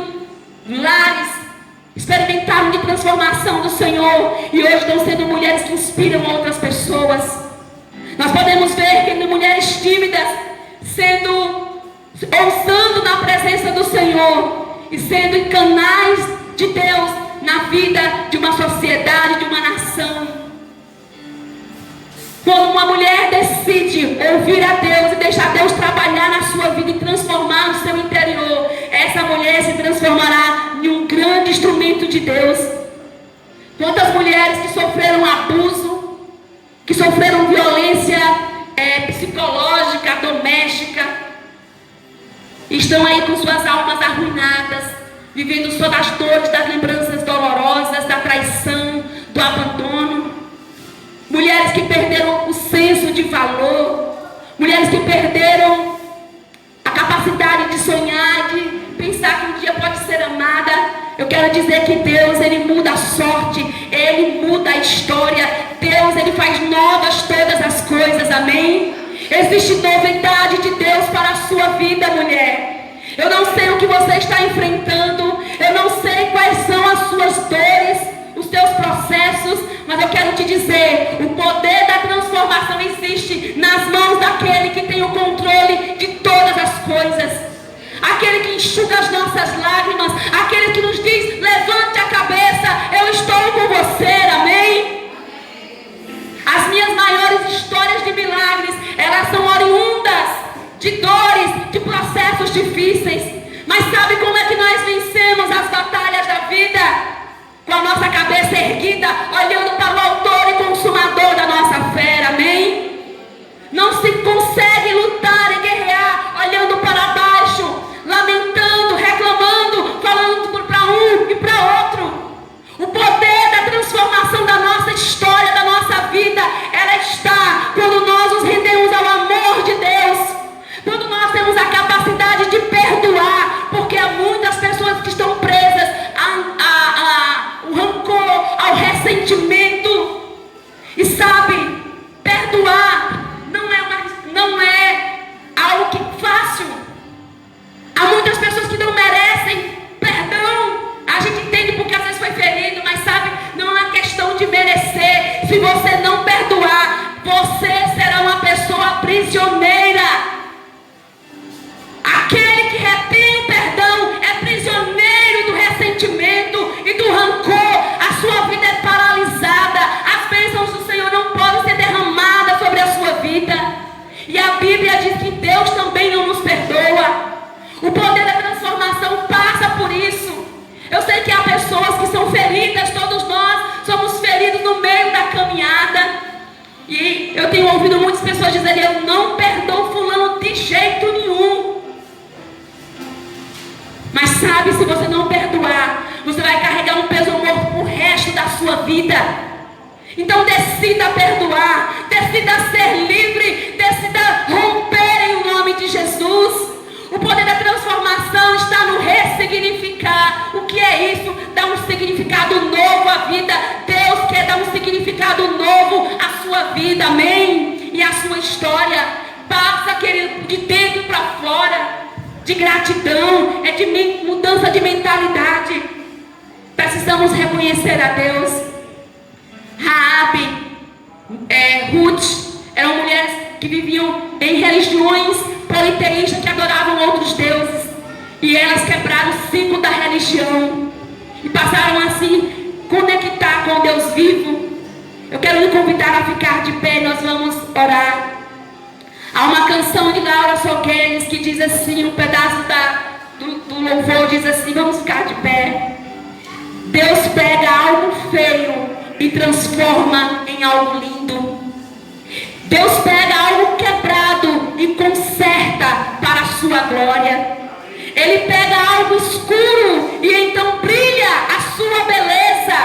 lares, experimentaram de transformação do Senhor e hoje estão sendo mulheres que inspiram outras pessoas. Nós podemos ver que mulheres tímidas ousando na presença do Senhor e sendo canais de Deus na vida de uma sociedade, de uma nação. Quando uma mulher decide ouvir a Deus e deixar Deus trabalhar na sua vida e transformar o seu interior, essa mulher se transformará em um grande instrumento de Deus. Quantas mulheres que sofreram abuso, que sofreram violência psicológica, doméstica, estão aí com suas almas arruinadas, vivendo só das dores, das lembranças dolorosas, da traição, do abandono. Mulheres que perderam o senso de valor, mulheres que perderam a capacidade de sonhar, de pensar que um dia pode ser amada. Eu quero dizer que Deus, Ele muda a sorte, Ele muda a história. Deus, Ele faz novas todas as coisas, amém? Existe novidade de Deus para a sua vida, mulher. Eu não sei o que você está enfrentando, eu não sei quais são as suas dores, os teus processos, mas eu quero te dizer, o poder da transformação existe nas mãos daquele que tem o controle de todas as coisas, aquele que enxuga as nossas lágrimas, aquele que nos diz: levante a cabeça, eu estou com você, amém? As minhas maiores histórias de milagres, elas são oriundas de dores, de processos difíceis. Mas sabe como é que nós vencemos as batalhas da vida? Com a nossa cabeça erguida, olhando para o autor e consumador da nossa fé, amém? Não se E sabe, perdoar não é algo fácil. Há muitas pessoas que não merecem perdão. A gente entende porque às vezes foi ferido, mas sabe, não é questão de merecer. Se você não perdoar, você será uma pessoa prisioneira. Aquele que retém o perdão é prisioneiro do ressentimento e do rancor. A sua vida é paralisada. As bênçãos do Senhor não podem ser derramadas sobre a sua vida. E a Bíblia diz que Deus também não nos perdoa. O poder da transformação passa por isso. Eu sei que há pessoas que são feridas, todos nós somos feridos no meio da caminhada. E eu tenho ouvido muitas pessoas dizerem: eu não perdoo fulano de jeito nenhum. Mas sabe, se você não perdoar, você vai carregar um peso morto pro resto da sua vida. Então decida perdoar, decida ser livre, decida romper em nome de Jesus. O poder da transformação está no ressignificar. O que é isso? Dar um significado novo à vida. Deus quer dar um significado novo à sua vida, amém? E à sua história. Passa, querido, de dentro para fora. De gratidão, é de mudança de mentalidade. Precisamos reconhecer a Deus. Raabe, Ruth, eram mulheres que viviam em religiões politeístas que adoravam outros deuses. E elas quebraram o ciclo da religião e passaram a se conectar com o Deus vivo. Eu quero lhe convidar a ficar de pé, nós vamos orar. Há uma canção de Laura Soqueles que diz assim, um pedaço do louvor diz assim, vamos ficar de pé. Deus pega algo feio e transforma em algo lindo. Deus pega algo quebrado e conserta para a sua glória. Ele pega algo escuro e então brilha a sua beleza.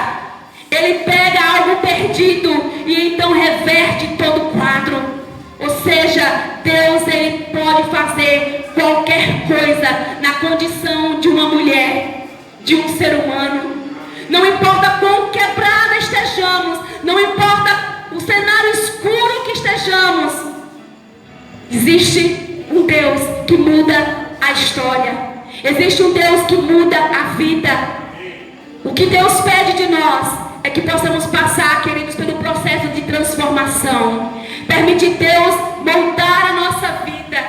Ele pega algo perdido e então reverte todo o quadro. Ou seja, Deus, ele pode fazer qualquer coisa na condição de uma mulher, de um ser humano. Não importa quão quebrada estejamos, não importa o cenário escuro que estejamos, existe um Deus que muda a história. Existe um Deus que muda a vida. O que Deus pede de nós é que possamos passar, queridos, pelo processo de transformação. Permite Deus moldar a nossa vida.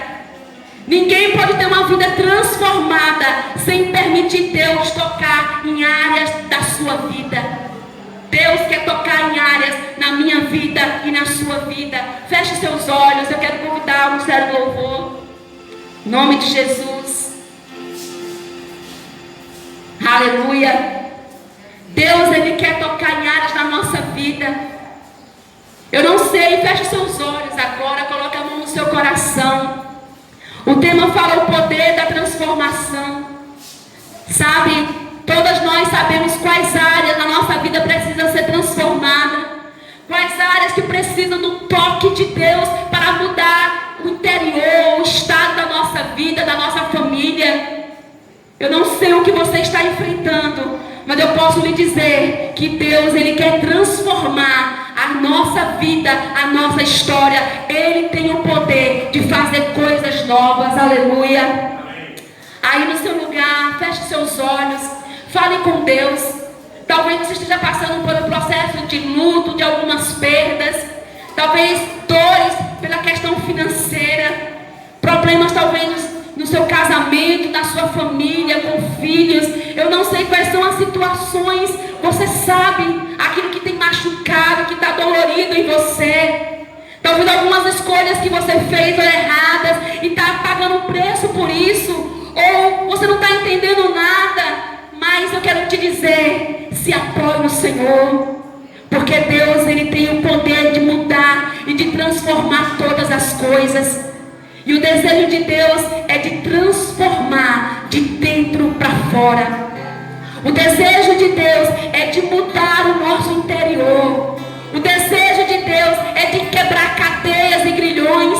Ninguém pode ter uma vida transformada sem permitir Deus tocar em áreas da sua vida. Deus quer tocar em áreas na minha vida e na sua vida. Feche seus olhos, eu quero convidar o Ministério do Louvor. Em nome de Jesus. Aleluia. Deus, ele quer tocar em áreas da nossa vida. Eu não sei, feche seus olhos agora, coloque a mão no seu coração. O tema fala o poder da transformação. Sabe, todas nós sabemos quais áreas na nossa vida precisam ser transformadas. Quais áreas que precisam do toque de Deus para mudar o interior, o estado da nossa vida, da nossa família. Eu não sei o que você está enfrentando, mas eu posso lhe dizer que Deus, ele quer transformar a nossa vida, a nossa história. Ele tem o poder de fazer coisas novas. Aleluia. Aí no seu lugar, feche seus olhos, fale com Deus. Talvez você esteja passando por um processo de luto, de algumas perdas, talvez dores pela questão financeira, problemas talvez no seu casamento, na sua família, com filhos. Eu não sei quais são as situações. Você sabe aquilo que tem machucado, que está dolorido em você. Talvez algumas escolhas que você fez foram erradas e está pagando um preço por isso. Ou você não está entendendo nada. Mas eu quero te dizer, se apoie no Senhor. Porque Deus, ele tem o poder de mudar e de transformar todas as coisas. E o desejo de Deus é de transformar de dentro para fora. O desejo de Deus é de mudar o nosso interior. O desejo de Deus é de quebrar cadeias e grilhões,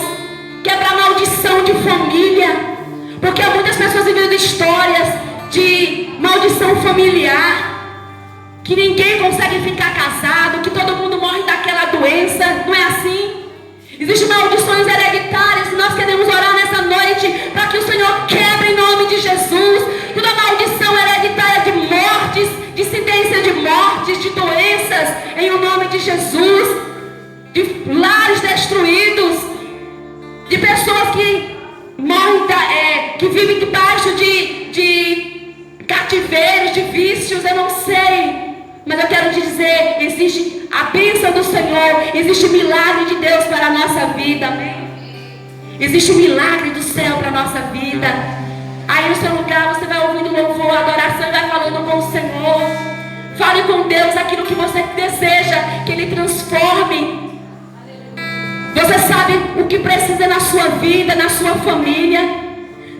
quebrar maldição de família. Porque há muitas pessoas vivendo histórias de maldição familiar, que ninguém consegue ficar casado, que todo mundo morre daquela doença. Não é assim? Existem maldições hereditárias. Nós queremos orar nessa noite para que o Senhor quebre em nome de Jesus toda maldição hereditária de mortes, de incidência de mortes, de doenças, em o nome de Jesus, de lares destruídos, de pessoas que morrem, que vivem debaixo de cativeiros, de vícios. Eu não sei, mas eu quero te dizer, existe a bênção do Senhor, existe milagre de Deus para a nossa vida, amém? Existe milagre do céu para a nossa vida. Aí no seu lugar você vai ouvindo louvor, adoração, e vai falando com o Senhor. Fale com Deus aquilo que você deseja que Ele transforme. Você sabe o que precisa na sua vida, na sua família.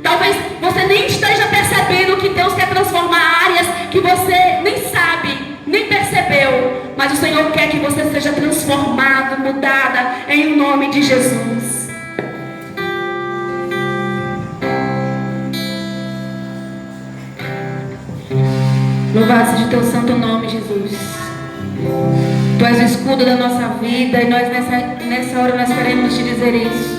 Talvez você nem esteja percebendo que Deus quer transformar áreas que você nem sabe, nem percebeu. Mas o Senhor quer que você seja transformado, mudada, em nome de Jesus. Louvado seja o teu santo nome, Jesus. Tu és o escudo da nossa vida, e nós nessa hora nós queremos te dizer isso.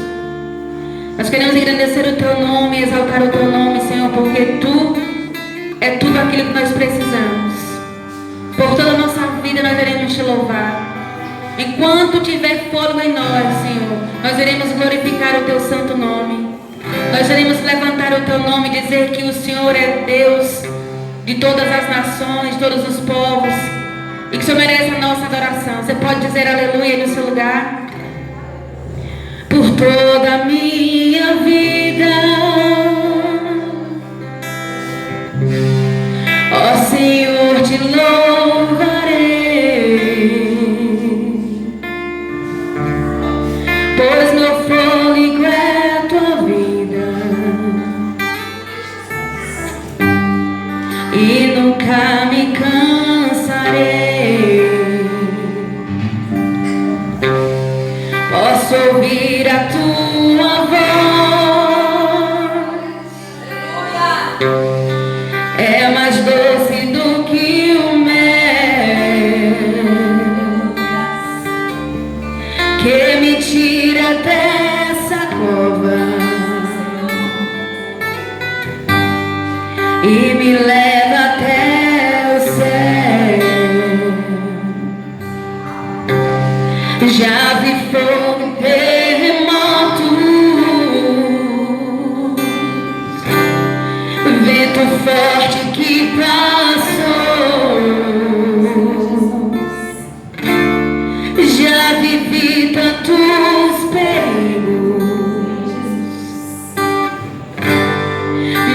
Nós queremos engrandecer o teu nome, exaltar o teu nome, Senhor, porque tu é tudo aquilo que nós precisamos. Por toda a nossa vida nós iremos te louvar. Enquanto tiver fôlego em nós, Senhor, nós iremos glorificar o teu santo nome. Nós iremos levantar o teu nome e dizer que o Senhor é Deus de todas as nações, de todos os povos, e que o Senhor merece a nossa adoração. Você pode dizer aleluia aí no seu lugar? Por toda a minha vida, ó Senhor, te louvarei, pois meu fôlego é tua vida, e nunca me cansarei. Posso ouvir a tua voz, é mais doce do que o mel, que me tira dessa cova e me leva até o céu. Já vi fogo, terremotos, vento forte que passou. Já vivi tantos perigos,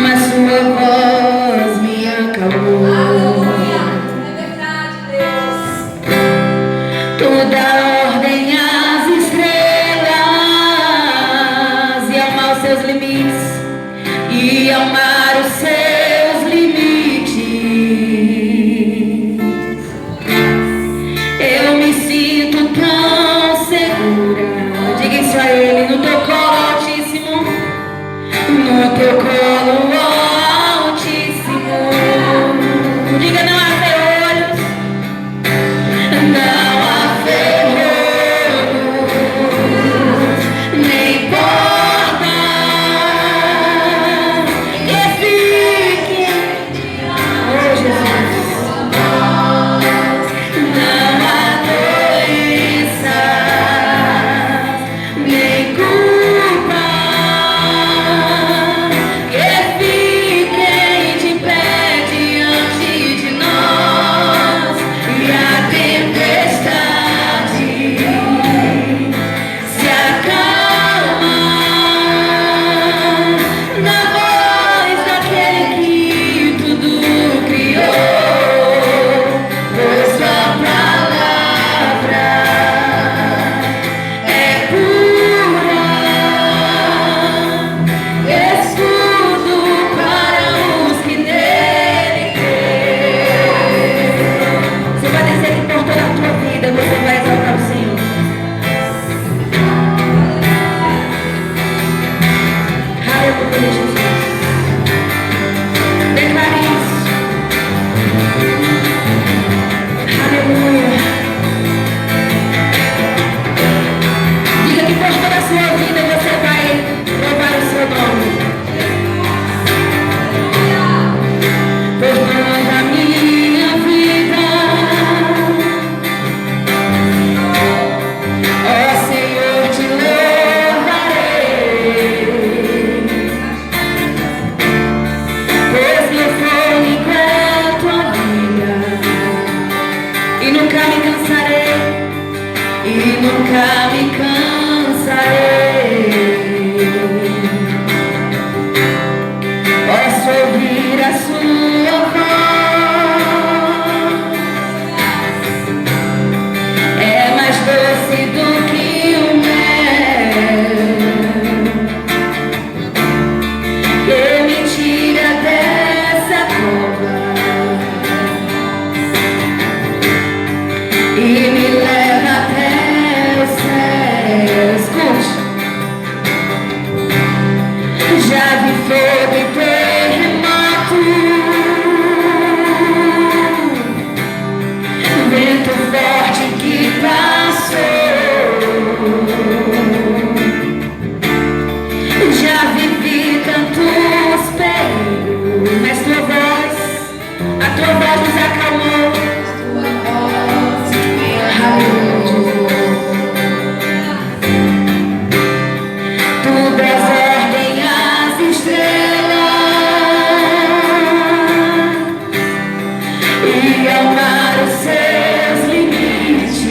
mas sua voz me acalmou. Aleluia, é verdade, Deus. Toda ordem às estrelas, e amar os seus limites, e amar os seus limites. nunca me cansarei. Posso ouvir a sua voz, é mais doce do que o mel, que me tira dessa cova e me leva até os céus. Escute. Já vi fogo e terremoto, vento forte que passou. Já vivi tantos perigos, mas tua voz, a tua voz nos acalmou. Tua voz me acalmou. Tu das ordem às estrelas e ao mar os seus limites.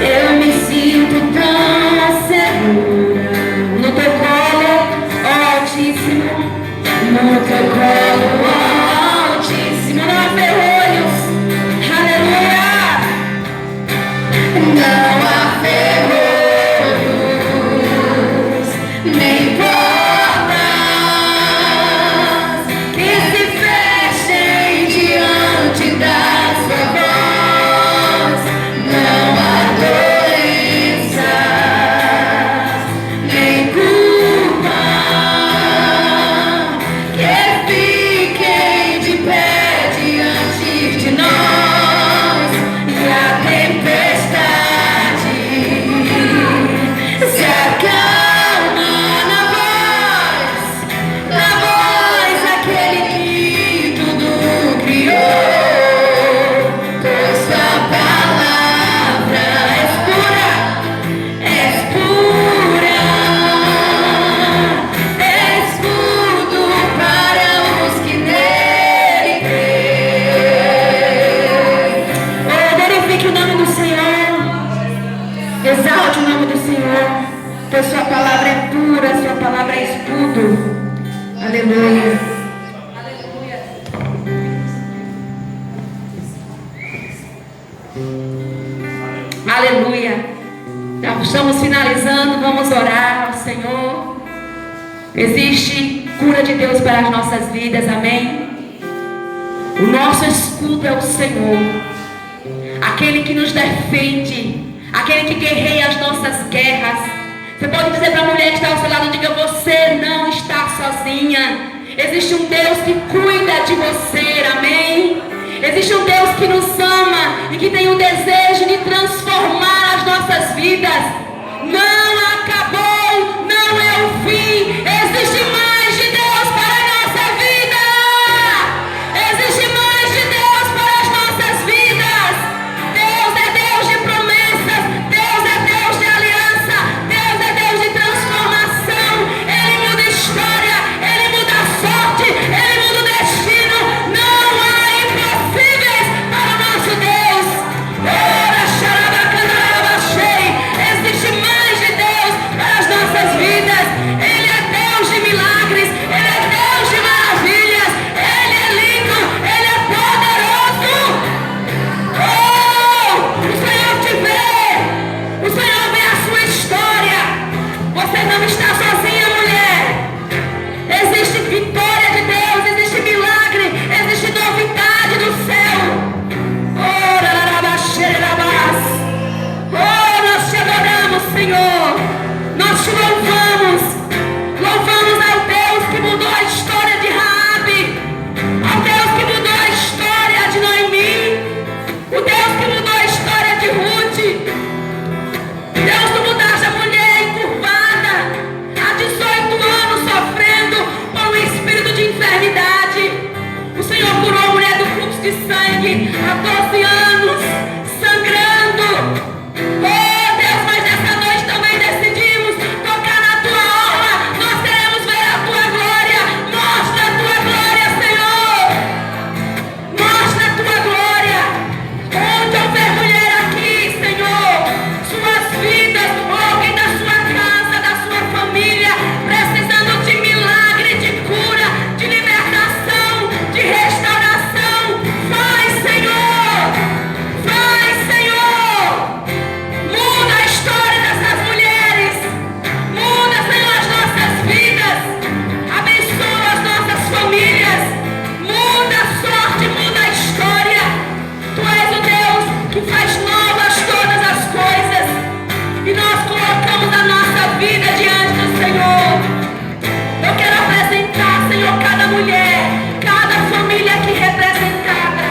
Eu me sinto tão segura no teu colo, ó Altíssimo, no teu colo, ó Altíssimo. Não há ferrolhos, aleluia. Não há ferrolhos, nem portas que se fechem diante da sua voz. Não há doenças, nem culpa que fiquem de pé diante de nós. E a tempestade se acalma na voz daquele que tudo criou. Pois sua palavra é pura, é escudo para os que nele creem. Oh, glorifique o nome do Senhor, exalte o nome do Senhor, pois sua palavra é pura, sua palavra é escudo. Aleluia. Aleluia. Já estamos finalizando, vamos orar ao Senhor. Existe cura de Deus para as nossas vidas, amém? O nosso escudo é o Senhor, aquele que nos defende, aquele que guerreia as nossas guerras. Você pode dizer para a mulher que está ao seu lado, diga: você não está sozinha. Existe um Deus que cuida de você, amém? Existe um Deus que nos ama e que tem o desejo de transformar as nossas vidas. Não acabou, não é o fim. Existe mais de Deus para a nossa vida. Existe mais de Deus para as nossas vidas. Deus é Deus de promessas. Deus é Deus de aliança. Deus é Deus de transformação. Ele muda a história, Ele muda a sorte, Ele muda o destino. Não há impossíveis para o nosso Deus. Ora, xarabacandarabachei. Existe mais de Deus para as nossas vidas. Ele é Deus de milagres. faz novas todas as coisas. E nós colocamos a nossa vida diante do Senhor. Eu quero apresentar, Senhor, cada mulher, cada família aqui representada.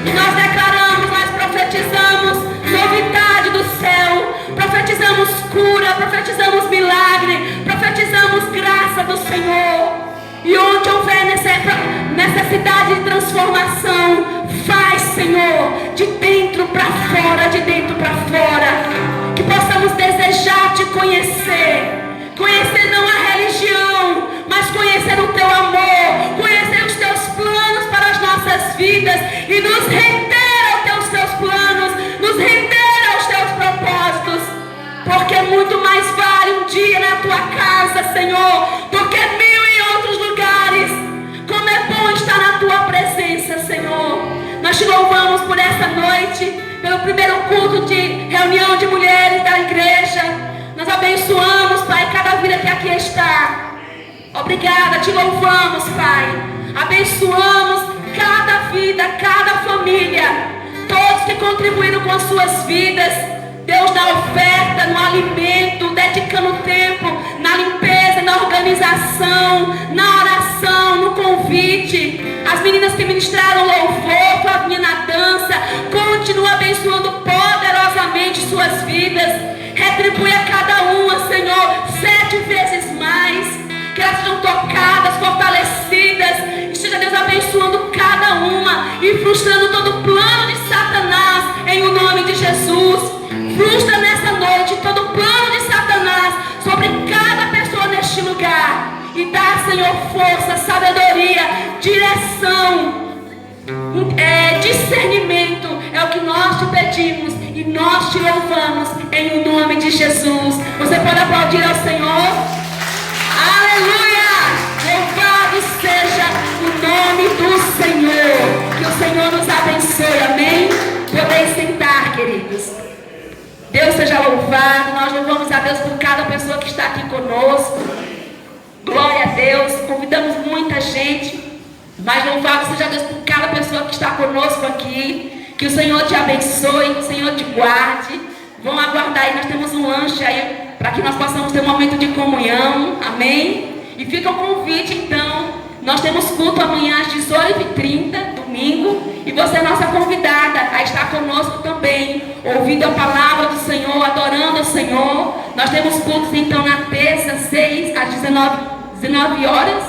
E nós declaramos, nós profetizamos novidade do céu, profetizamos cura, profetizamos milagre, profetizamos graça do Senhor. E onde houver necessidade de transformação, faz, Senhor, de dentro para fora, de dentro para fora. Que possamos desejar te conhecer. Conhecer não a religião, mas conhecer o teu amor, conhecer os teus planos para as nossas vidas e nos render aos teus planos, nos render aos teus propósitos. Porque muito mais vale um dia na tua casa, Senhor, do que 1000 em outros lugares. Como é bom estar na tua presença, Senhor. Nós te louvamos por essa noite, pelo primeiro culto de reunião de mulheres da igreja. Nós abençoamos, Pai, cada vida que aqui está. Obrigada, te louvamos, Pai. Abençoamos cada vida, cada família, todos que contribuíram com as suas vidas. Deus, na oferta, no alimento, dedicando tempo na limpeza, na organização, na oração, no convite. As meninas que ministraram louvor, Flavinha na dança, continua abençoando poderosamente suas vidas. Retribui a cada uma, Senhor, 7 vezes mais. Que elas sejam tocadas, fortalecidas. Esteja, Deus, abençoando cada uma e frustrando todo o plano de Satanás em o nome de Jesus. Frustra nessa noite todo o plano de Satanás sobre cada pessoa neste lugar. E dá, Senhor, força, sabedoria, direção, discernimento. É o que nós te pedimos e nós te louvamos em o nome de Jesus. Você pode aplaudir ao Senhor? Aleluia! Louvado seja o nome do Senhor. Que o Senhor nos abençoe, amém? Podem sentar, queridos. Deus seja louvado. Nós louvamos a Deus por cada pessoa que está aqui conosco. Glória a Deus. Convidamos muita gente, mas louvado seja Deus por cada pessoa que está conosco aqui. Que o Senhor te abençoe, que o Senhor te guarde. Vão aguardar aí, nós temos um lanche aí para que nós possamos ter um momento de comunhão, amém? E fica o convite então, nós temos culto amanhã às 18h30, domingo, e você é nossa convidada a estar conosco também, ouvindo a palavra do Senhor, adorando o Senhor. Nós temos cultos então na terça, 6 às 19 horas,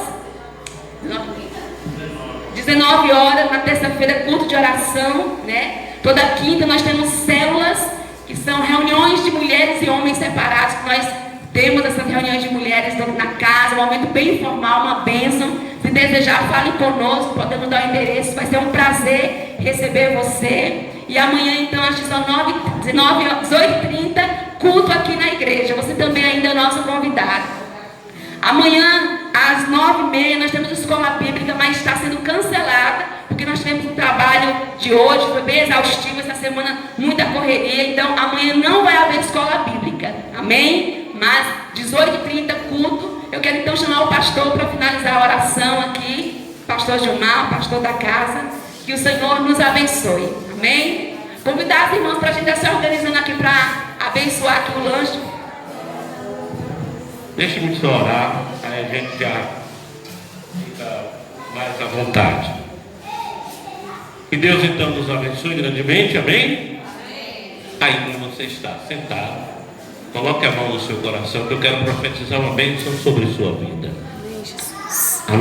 19 horas, na terça-feira, culto de oração, né? Toda quinta nós temos células, que são reuniões de mulheres e homens separados, que nós temos essas reuniões de mulheres na casa, um momento bem informal, uma bênção. Se desejar, fale conosco, podemos dar o endereço, vai ser um prazer receber você. E amanhã, então, às 18h30, culto aqui na igreja. Você também ainda é nosso convidado. Amanhã, às 9h30, nós temos escola bíblica, mas está sendo cancelada, porque nós tivemos um trabalho de hoje, foi bem exaustivo essa semana, muita correria. Então, amanhã não vai haver escola bíblica, amém? Mas, 18h30, culto. Eu quero então chamar o pastor para finalizar a oração aqui. Pastor Gilmar, pastor da casa. Que o Senhor nos abençoe, amém? Convidar as irmãs para a gente estar se organizando aqui para abençoar aqui o lanche. Deixe-me só orar, aí a gente já fica mais à vontade. Que Deus então nos abençoe grandemente, amém? Aí como você está sentado, coloque a mão no seu coração, que eu quero profetizar uma bênção sobre sua vida.